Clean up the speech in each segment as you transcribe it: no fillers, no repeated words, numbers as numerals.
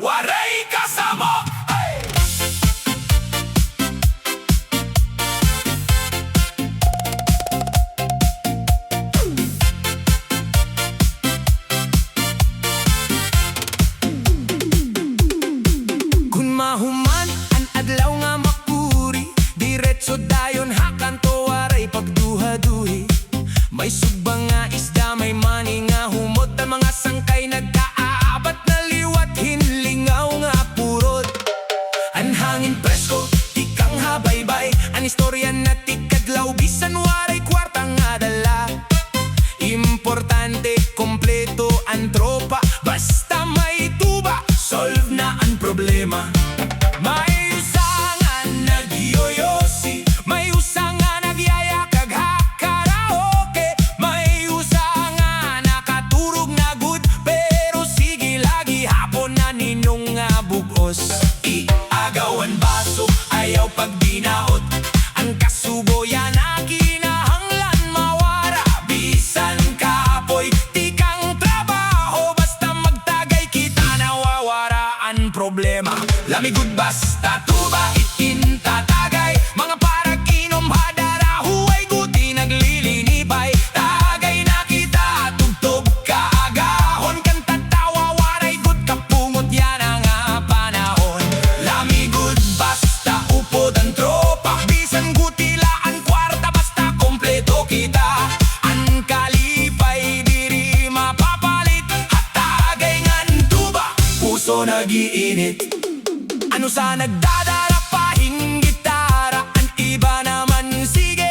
waray kasamo. Hey! Kung mahuman ang adlaw nga makuri, diretso dayon hakanto waray pagduha-duhi. May sugbang nga isda, may mani nga humot, ang mga sangkay nagkaabat na liwat, hinlingaw nga purot. Ang hangin presko, tikang habaybay, ang istorya na tikadlaw, bisan waray kwarta nga dala. Importante, kompleto ang tropa, basta may tuba, solve na ang problema. May usangan nagyoyosi, may usangan nagyaya kag karaoke, may usangan nakaturog na good, pero sige lagi hapon na ninyong nga bugos. Iagawan baso, ayaw pagdinaot, ang kasubo yan na kinahanglan mawara. Bisan kapoy, tikang trabaho, basta magtagay kita nawawara ang problema. Lamigud basta tuba, itinta tagay, mga parag inom hadara, huway guti naglilinipay. Tagay na kita, tugtog kaagahon, kanta tawa, waray good, kapungot yan ang panahon. Lamigud basta upod ang tropa, bisan guti laan kwarta, basta kompleto kita. Ang kalipay diri mapapalit, hatagay ngan tuba, puso nagiinit. Ano sa nagdadala pahing gitara, ang iba naman sige,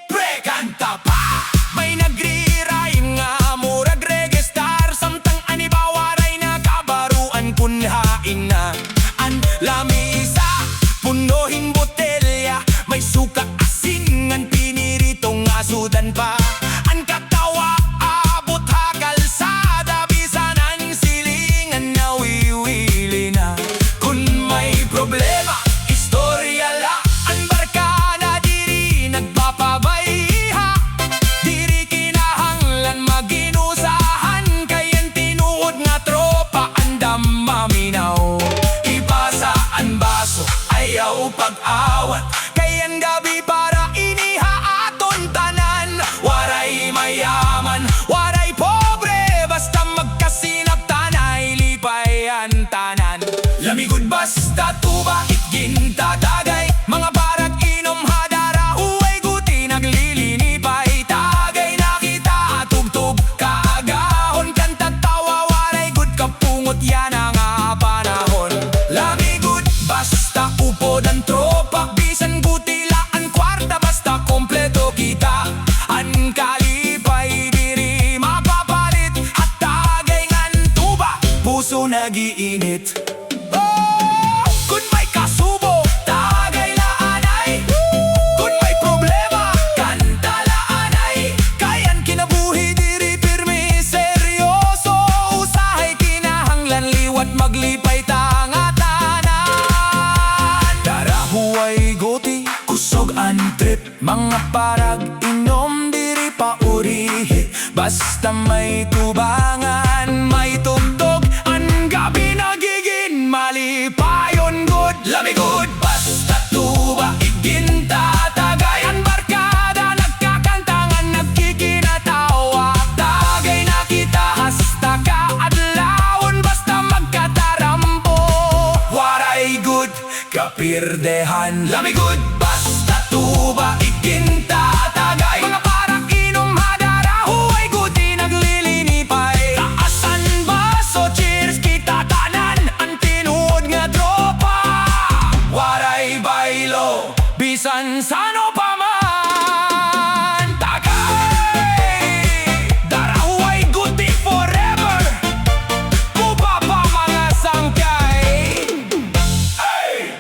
pre-kanta pa. May nagre-rhyme nga murag reggae star, samtang aniba waray nakabaruan kunhain na. Ang lamisa, punuhin botelya, may suka asin, ang piniritong asudan pa. Ang katawa, abot ha kalsada, bisan ang silingan nawiwili na. Kung may problema, istorya la, ang barkada diri nagpapabayha. Diri kinahanglan maginusahan, kayan tinuod nga tropa andam maminaw. Ipasa ang baso, ayaw pag-awat, kayan gabi para iniha aton tanan. Waray mayaman, waray pobre, basta magkasinap tanay, lipay ang tanan. Lamigud basta tuba, itginta tagay, mga barag inom hadara, huway guti naglilinipay. Tagay na kita, tugtog kaagahon, kanta tawa, waray good, kapungot yan ang panahon. Lamigud basta upod ang tropa, bisan guti laan kwarta, basta kompleto kita. Ang kalipay diri mapapalit, at tagay ngan tuba, puso nagiinit. Kung may kasubo, tagay laanay. Kung may problema, kanta laanay. Kayan kinabuhi diri pirmi seryoso, usahay kinahanglan liwat maglipay tangatanan. Tara huway goti, kusog ang trip, mga parag inom diri paurihi, basta may tubangan, may tugtog, ang gabi nagiging malipayon good. Lamigud basta tuba, iginta tagay, ang barkada nagkakantangan, nagkikinatawa. Tagay na kita hasta kaadlawon, basta magkatarampo, waray good, kapirdehan. Lamigud basta tuba, iginta tagay, mga parang inom hadara, huway guti naglilinipay. Taasan baso, cheers kita tanan, ang tinuod nga tropa, waray baylo, bisan sano pa man. Tagay, dara huway guti forever, kuba pa mga sangkay. Hey!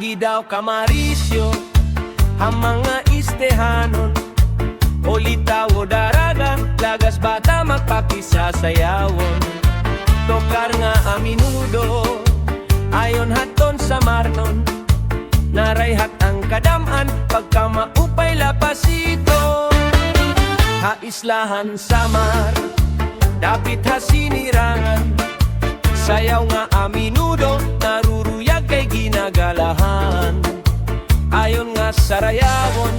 Lagi daw kamarisyo ang mga istehanon, o litaw o daraga, lagas bata magpakisasayawon. Tokar nga a minudo, ayon haton sa marnon, narayhat ang kadaman, pagka maupay lapasito. Haislahan samar, dapit hasinirangan, sayaw nga a minudo, naruruyag kay ginagalahan. Ayon nga sarayawon,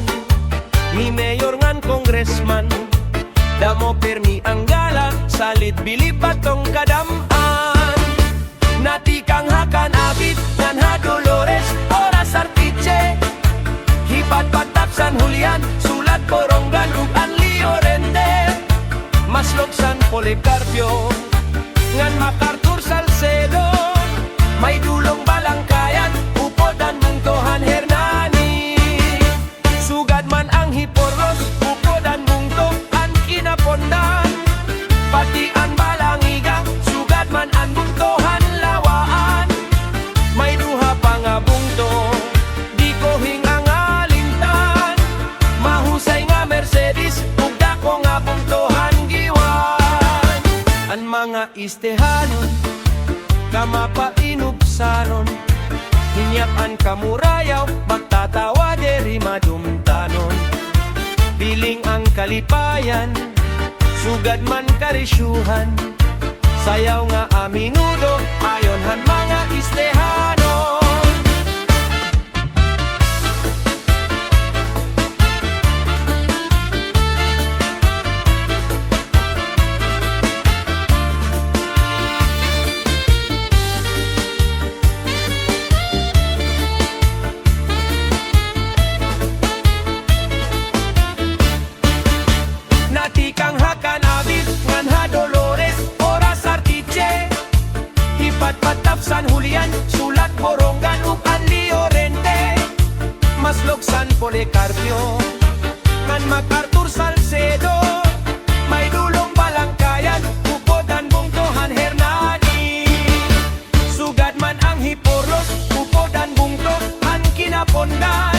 ni mayor ngan congressman, damo permi ang gala, salit bilip patong kadaman. Natikang hakan abit, ngan ha Dolores, oras artiche, hipat patap San Julian, sulat Borongan, ug Anlio Rende, Maslog San Policarpio, ngan MacArthur Salcedo, may dulong Balangkayan, upodan Mungtohan Hernani. Sugad man ang Hiporlos, upodan Mungto ang Kinapondan, pati ang Balangiga, sugad man ang Mungtohan Lawaan. May duha pa nga bungto, di ko hingangalintan, mahusay nga Mercedes, ug dako nga Mungtohan giwan. Ang mga istehanon, kamapainubsanon, hinyapan kamurayaw, magtatawa deri madumtanon. Piling ang kalipayan, sugad man karisyuhan, sayaw nga a minudo, ayon han mga istehanon. Natikang hakan abit, ngan ha Dolores, oras artiche, hipat patap San Julian, sulat Borongan, ug Anlio Rende, Maslog San Policarpio, ngan MacArthur Salcedo, may dulong Balangkayan, upodan Mungtohan Hernani. Sugad man ang Hiporlos, upodan Mungto ang Kinapondan,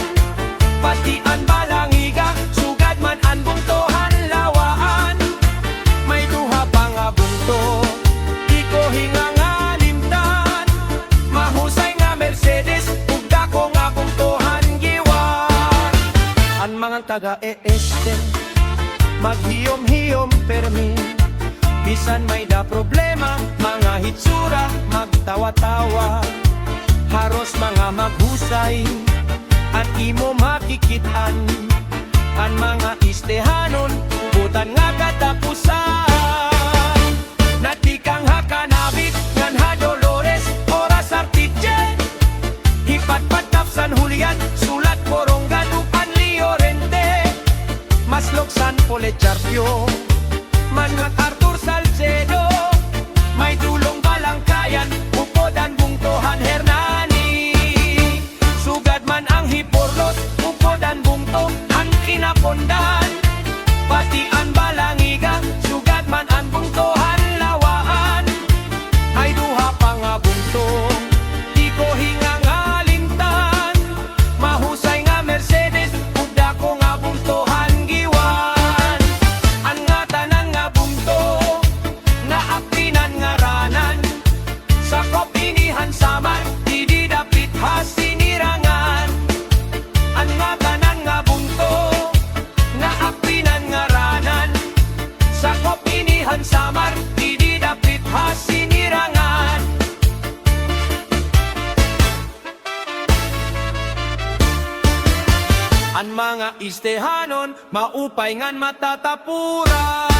pati ang Balangiga, sugad man ang Mungtohan Lawaan. May duha pa nga bungto, di ko hingangalimtan, mahusay nga Mercedes, ug dako nga Mungtohan giwan. Ang mga taga-este, maghiyom-hiyom permi, bisan may da problema, mga hitsura, magtawa-tawa, haros mga maghusay, at imo makikitan. Ang mga istehanon, ubutan nga katapusan. Natikang hakanabit, ngan ha Dolores, oras artiche, hipat patap San Julian, sulat Borongan, ug Anlio Rende, Maslog San Policarpio, man MacArthur Salcedo, may dulong Balangkayan, upodan Mungtohan Hernani. Sugad man ang Hiporlos, upodan Mungto ang Kinapondan, pati ang Balangiga, sugad man ang Mungtohan Lawaan. Ay duha pa nga bungto, di ko hingangalintan, mahusay nga Mercedes, ug dako nga Mungtohan giwan. Ang nga tanan nga bungto, nga apinan nga ranan, sakop inihan saman, di dapit hasinirangan. Ang nga tanan nga bungto, nga apinan nga ranan, sakop inihan samar, di dapit hasinirangan. Ang mga istehanon, maupay ngan matatapuran.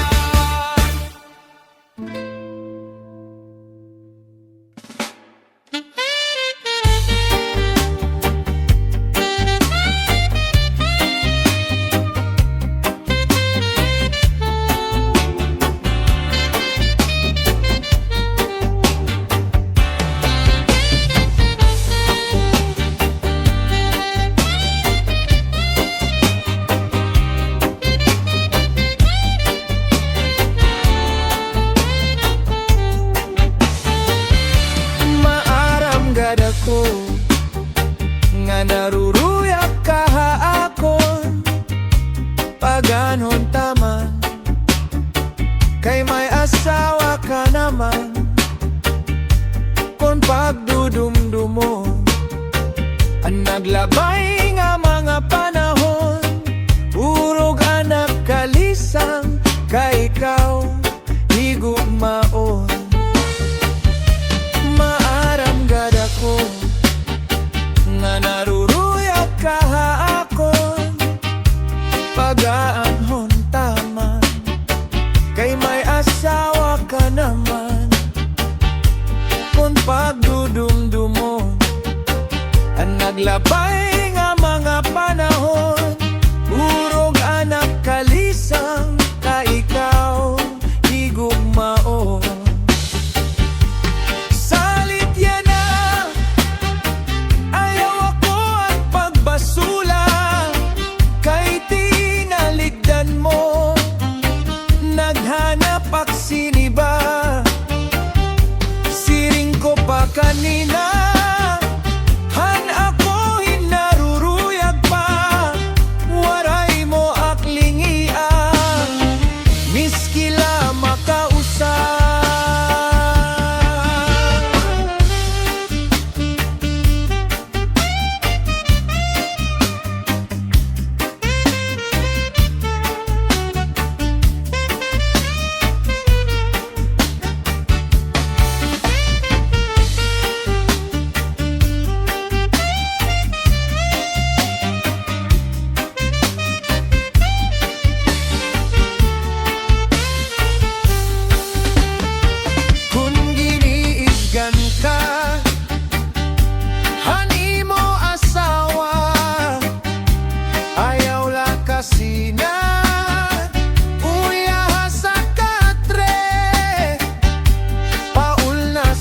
Kay may asawa ka naman, kung pagdudumdumo ang naglabay nga mga panahon, urog anak kalisang, kay ikaw higugmaon. Maaram gad ako nga naruruyag ka haakon, pagaanhon taman. Kay may asawa ka naman, kung pagdudumdumo ang naglabay nga mga panahon, urog anak kalisang, kay ikaw higugmaon. Salit yan na, ayaw ako ang pagbasula, kay tinaligdan mo, naghanap aksiniba. Siring ko pa kanina, han ako hinaruruyag pa, waray mo aklingian, miskila makausap.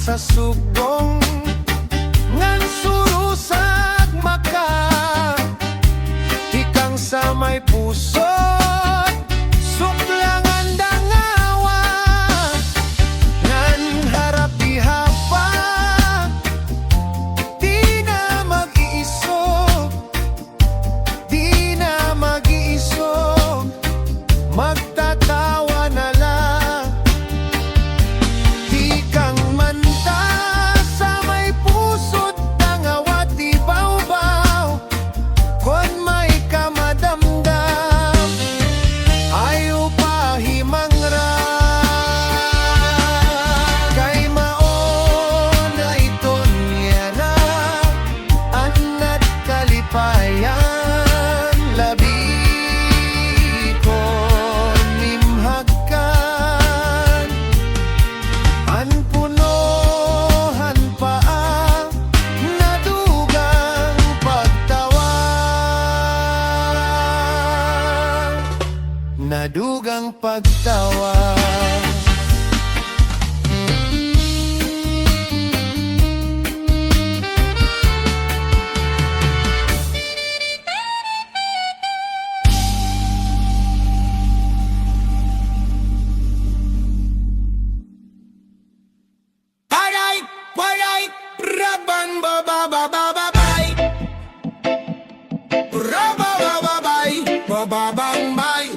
Sa sugong ngan surusag maka, ikang sa may pusot suklangan dangawa, ngan harap dihapa di na mag-iisog, di na mag-iisog, magtatawa na lang. Di kang nadugang pagtawa. Alright, alright, raban ba ba ba ba ba bay, raba ba ba bay, ba ba bang bay.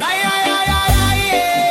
Ay, ay, ay, ay, ay, yeah.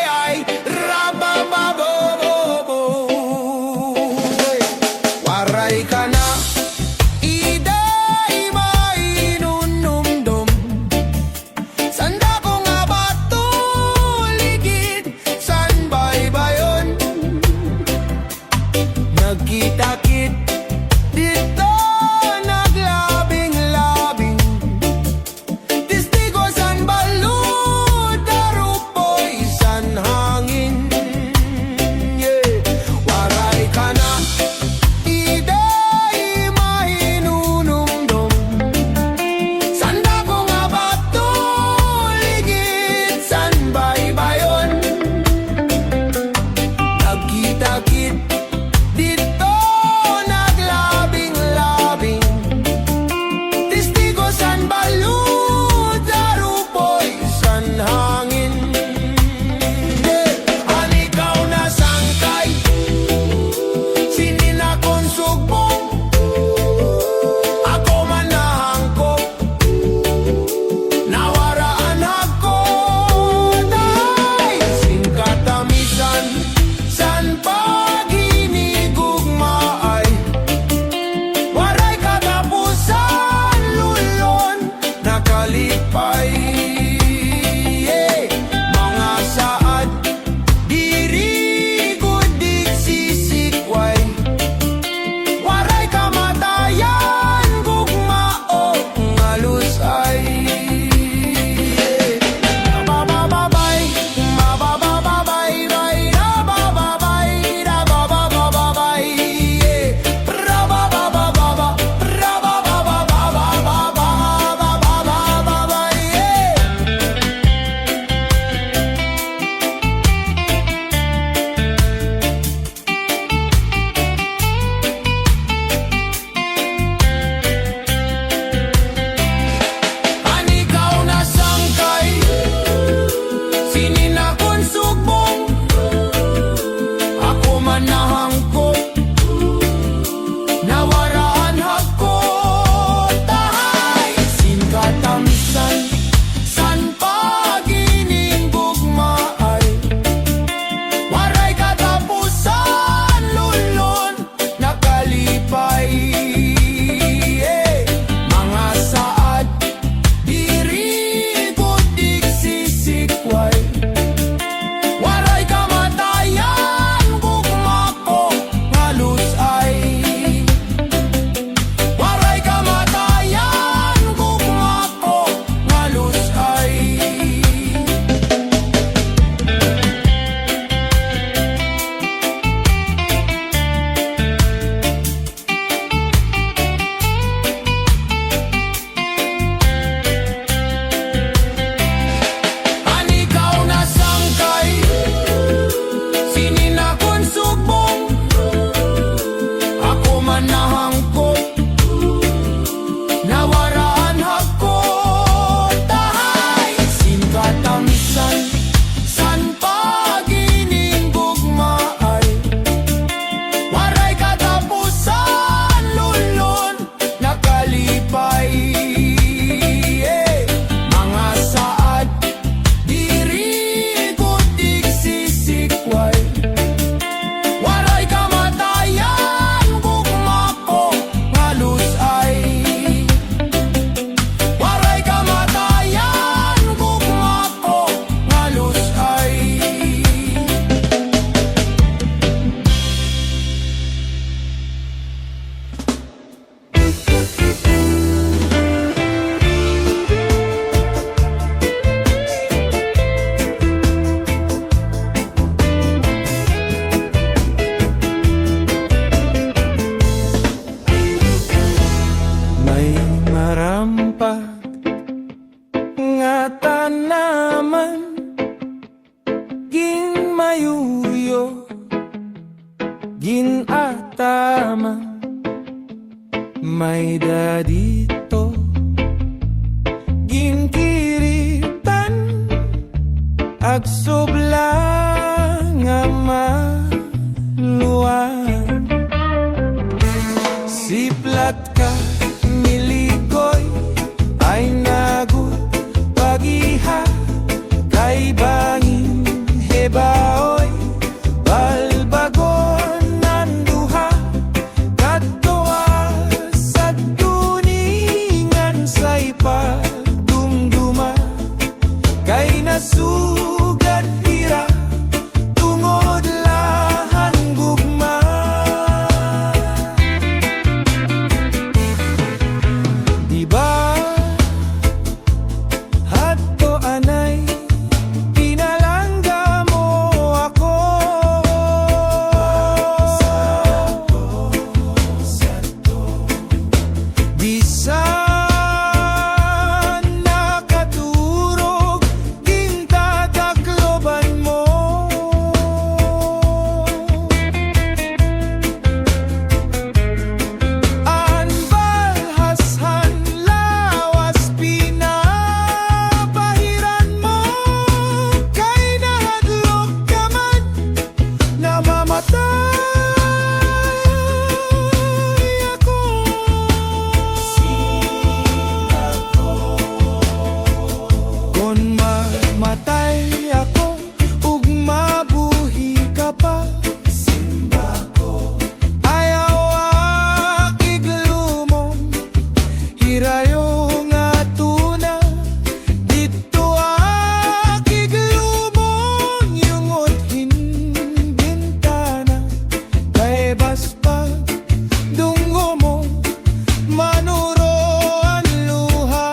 mayuyo ginatama may dadito ginkiritan agsobla nga maluan siplat ka milikoy ay nagut pagiha kay bangin hebaoy balbagon nanduha katoa sa tuningan say pagdumduma kay nasugad hira tungod lahan gugma diba hadto anay pinalangga mo ako bisan nakaturog gintatakloban mo anbalhashan lawas pinapahiran mo kay nahadlok ka man namamatay ako kung mamatay ako ug mabuhi ka pa simba ko ayaw iglumong hirayo nga tuna dito iglumong yung uthin bintana kay baspag dungo mo manuro ang luha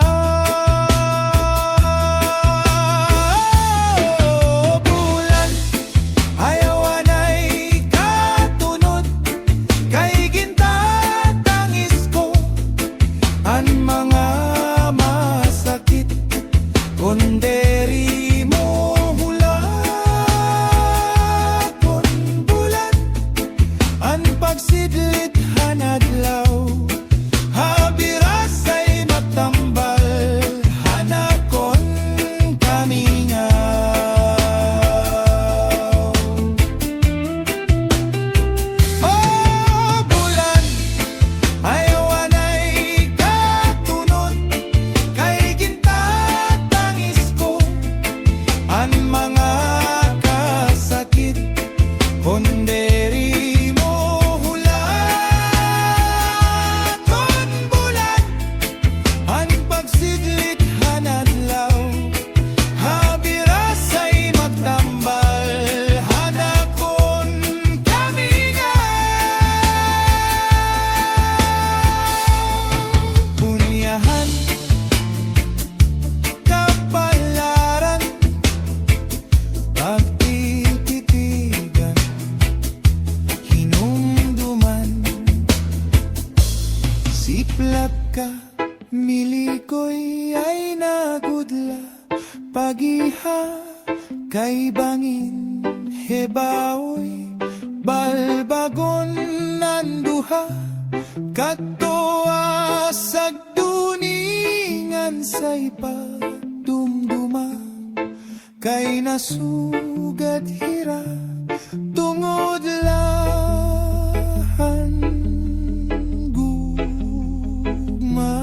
bulan ayaw anay katunod kay gintatangis ko ang mga masakit kunderi mo hula kon bulan ang pagsidlit hanadlaw habiras ay matambal hanakon kamingaw oh bulan ayaw anay katunod kay gintatangis ko ang mga kasakit kunderi mo hula kon bulan ang pagsidlit hanadlaw habiras ay magtambal hanakon kamingaw punyahan kapalaran pagtititigan hinumduman siplap ka milikoy ay nagudla pagiha kay bangin hebaoy balbagon nanduha katoa sagduningan say pagdumduma kay nasugad hira tungod lahan gugma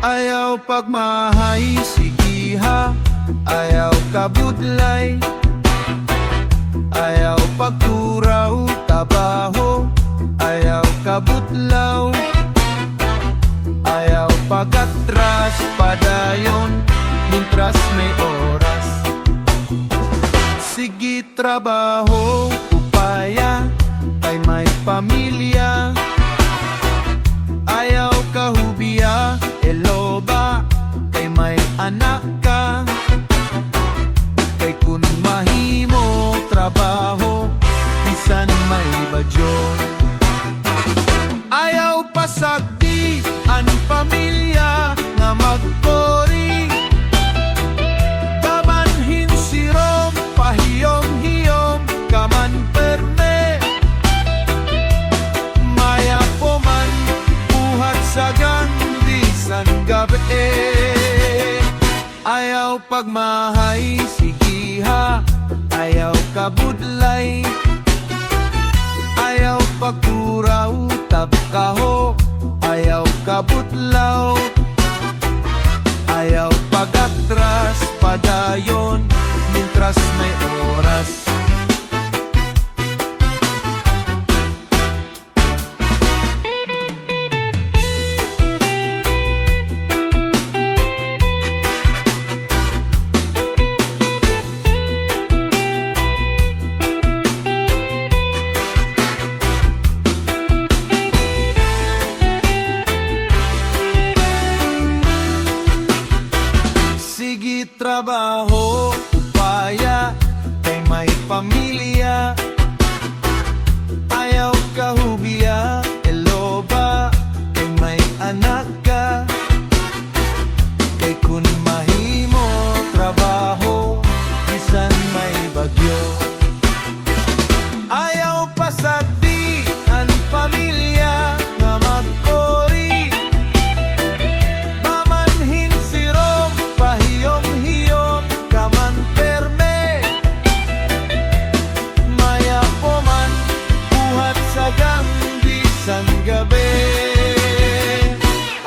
Ayaw pagmahay, sigiha. Ayaw kabudlay. Ayaw pagturaw, tabaho. Ayaw kabutlaw. Ayaw pagatras, padayon, mintras may oras. Sige trabaho, upaya, kay may pamilya. Ayaw kahubiya, eloba, kay may anak ka. Kay kun mahimo trabaho, bisan may badyo. Ayaw pasagdi ang pamilya nga magpori. Kamanhin sirom, pahiyom-hiyom, kaman perme. Maya po man, buhat sa bisan gabi. Ayaw pagmahay, sigiha. Ayaw kabudlay. Ayaw pagturaw, tabkaho. Ayaw kabutlaw. Ayaw pagatras, padayon, mintras may oras. Trabaho, upaya, kay may pamilya. Ayaw kahubiya, eloba, kay may anak ka. Kay kun mahimo trabaho, bisan may bagyo. Ayaw pasagdi ang pamilya nga magkori. Mamanhin sirom, pahiyom kaman perme. Maya po man, buhat sa bisan gabi.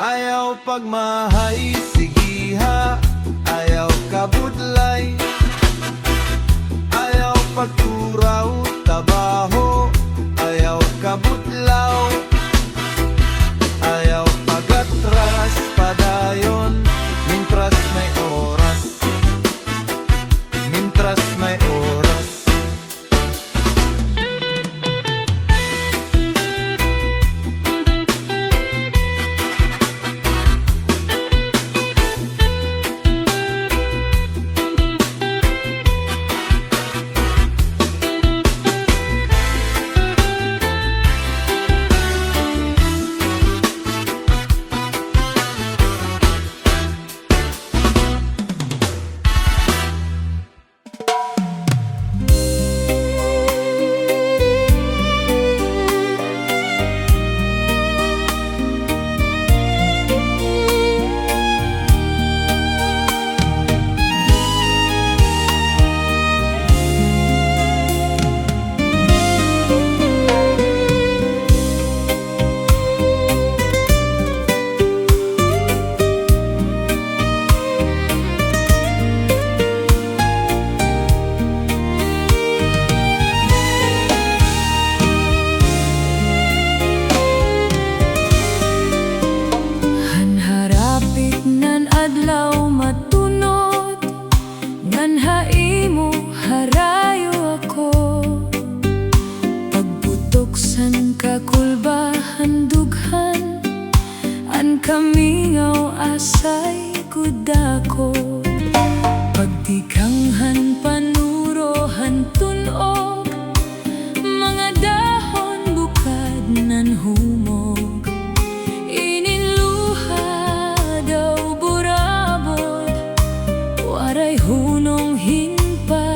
Ayaw pagmahay, sigiha. Ayaw kabudlay. Ayaw pagturaw, tabaho. Ayaw kabutlaw. Ayaw pagatras, padayon, mintras may oras. Mintras may oras. Kamingaw asay kudako. Pagtikanghan panurohan tunog, mga dahon bukad nan humog. Ininluha daw burabot, waray hunong hinpatubod.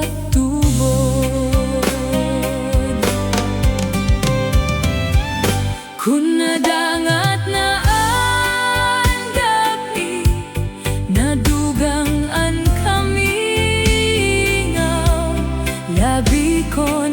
Kun nadangat na nadugang ang kamingaw, labi ko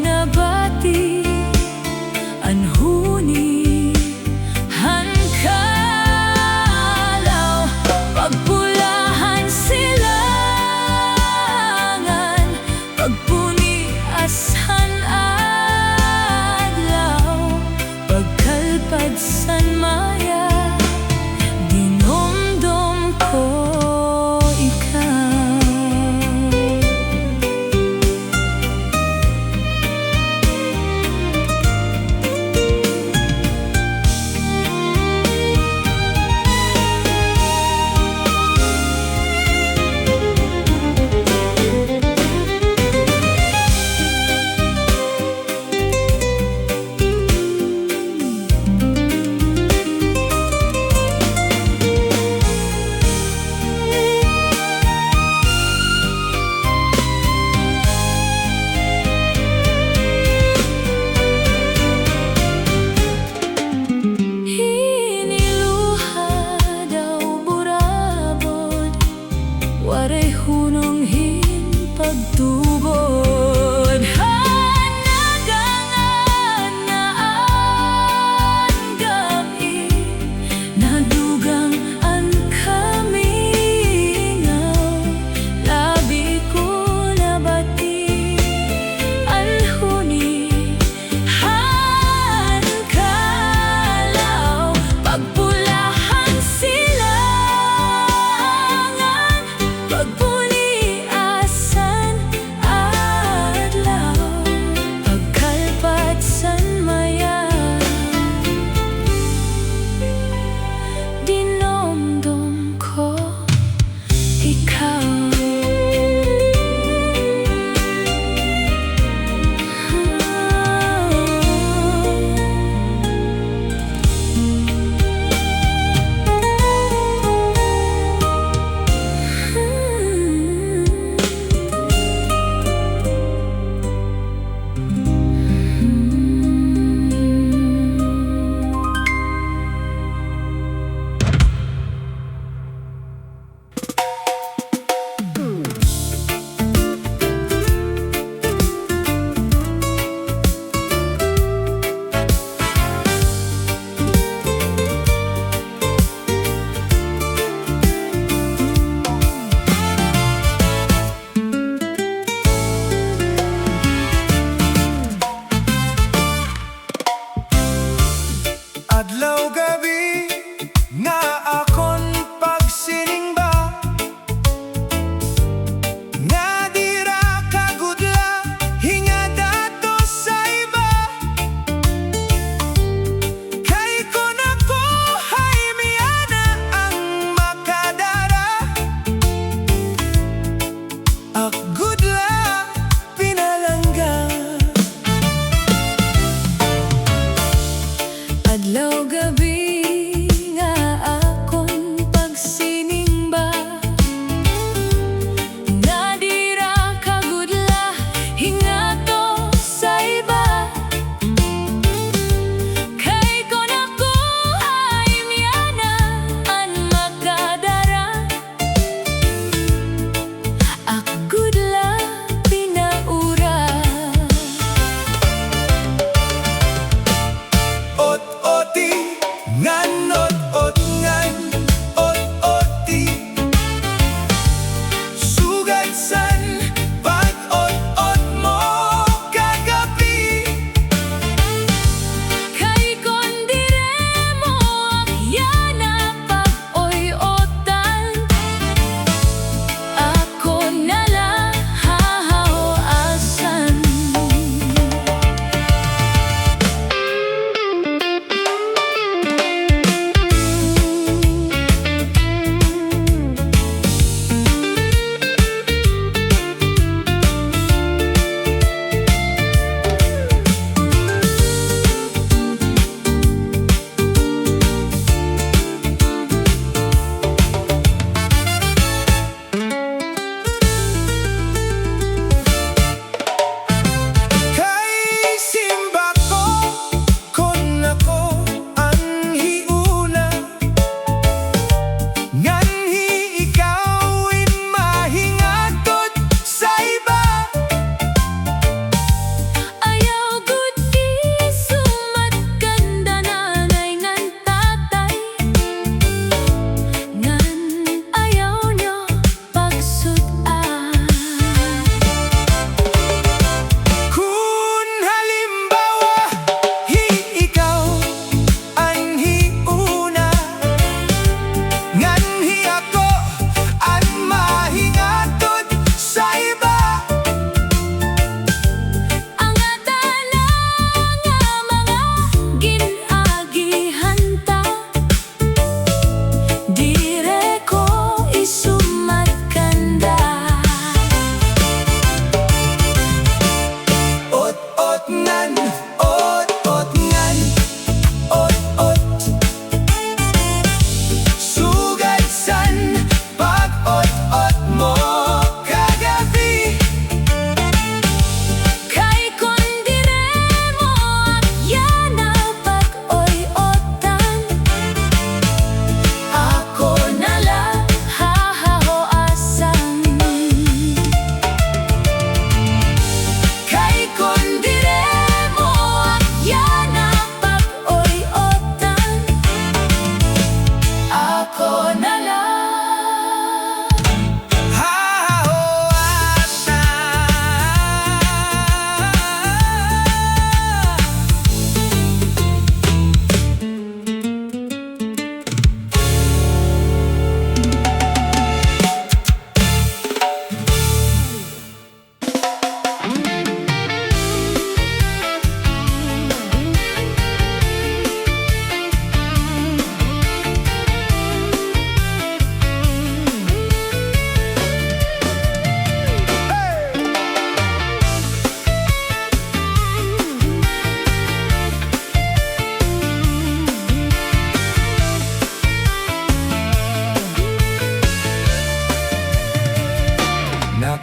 pagtubod. Hanagangan na ang gabi, nadugang ang kamingaw. Labi ko nabati ang huni, han kalaw. Pagpulahan silangan, pagpuliasan ang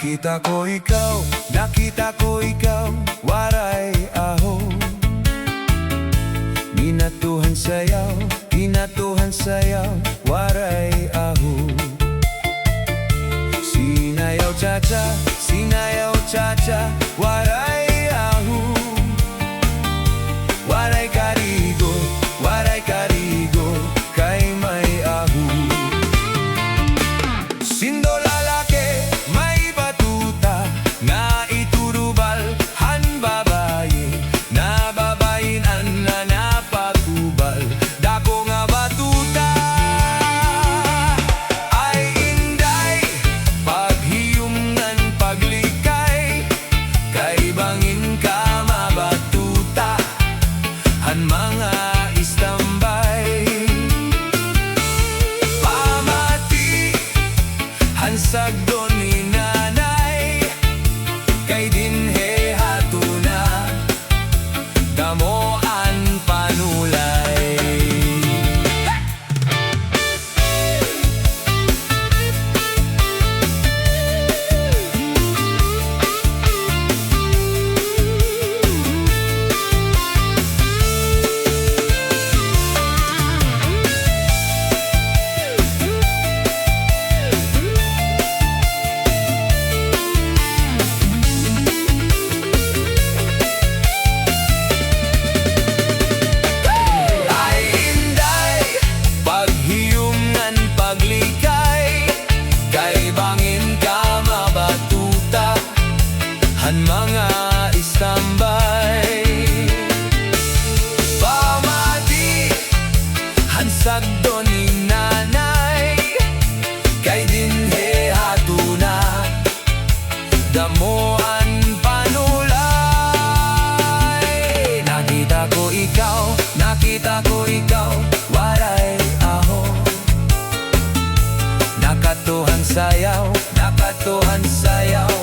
Nakita ko ikaw, waray aho. Binatuhan sayaw, waray aho. Sinayaw cha-cha, waray aho. Waray karigo, kay may aho. Sindo lalaki, may batuta, nga iturubal, han babae, na babayin an na napakubal, dako nga batuta. Ay inday, paghiyungan paglikay, kay bangin ka mabatuta, han mga istambay. Pamati, hansag doon ni nanay, kay dinhe hatuna, damoan panulay. Ay inday, paghiyungan paglikay, kay bangin ka mabatuta, han mga istambay. Pamati, hansag doon ni nanay, kay dinhe hatuna, damoan panulay. Nakita ko ikaw, waray aho. Nakatuhan sayaw,